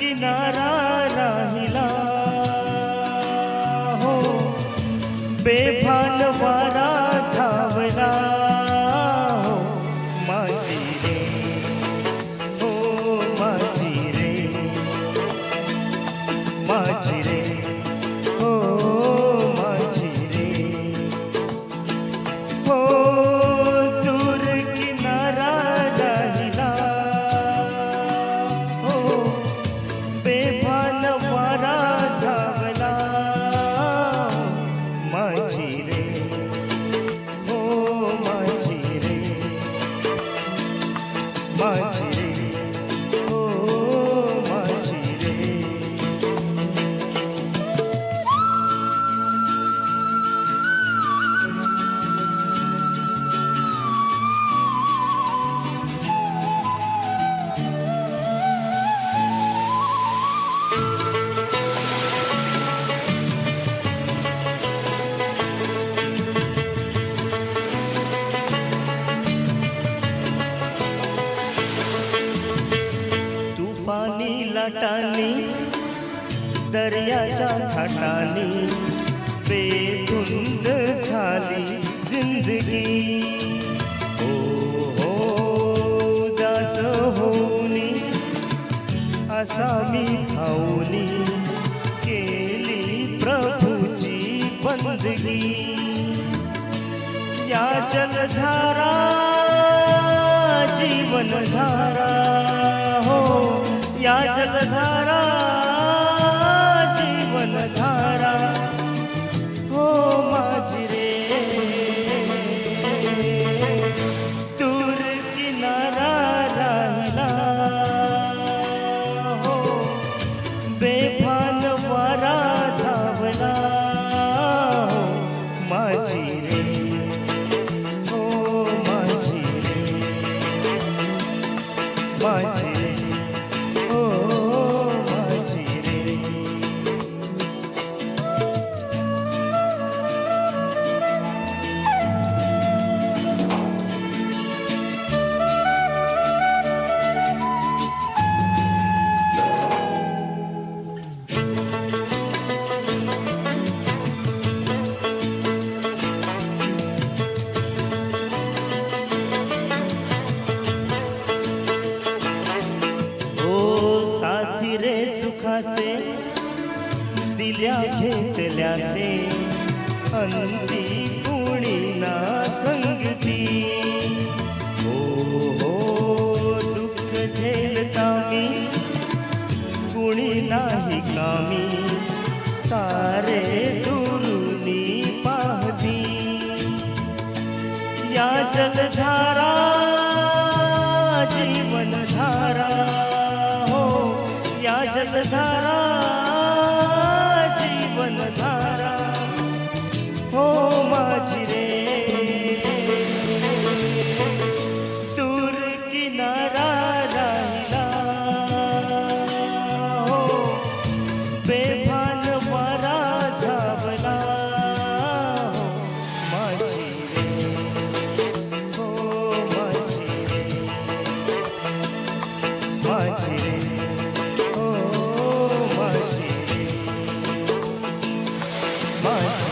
किनारा राहिला हो, बेभान वारा धावला हो, माझी रे हो, माझी रे, माझी रे हो, माझी रे हो, दूर किनारा राहिला हो, बेभान वारा धावला माझी रे हो, माझी रे, माझी रे हो, माझी रे. तुफानी लाटांनी दर्याच्या थाटांनी बेधुंद झाली जिंदगी हो हो, दास होऊनी असा मी धावनी केली प्रभूची बंदगी. या जलधारा जीवनधारा हो, या जलधारा जीवनधारा हो, माझी रे दूर किनारा राहिला हो, बेभान वारा धावला हो, माझी रे हो, माझी रे, माझी रे हो, माझी रे. साथी रे सुखाचे दिल्या घेतल्याचे अंती कुणी ना संगती हो हो, दुःख झेलता मी कुणी नाही कामी सारे दुरुनी पाहती. या जलधारा जीवनधारा हो, या जलधारा जीवनधारा हो, माझी रे दूर किनारा राहिला हो, बेभान वारा धावला हो, माझी रे हो, माझी रे, माझी रे हो, माझी रे, माझी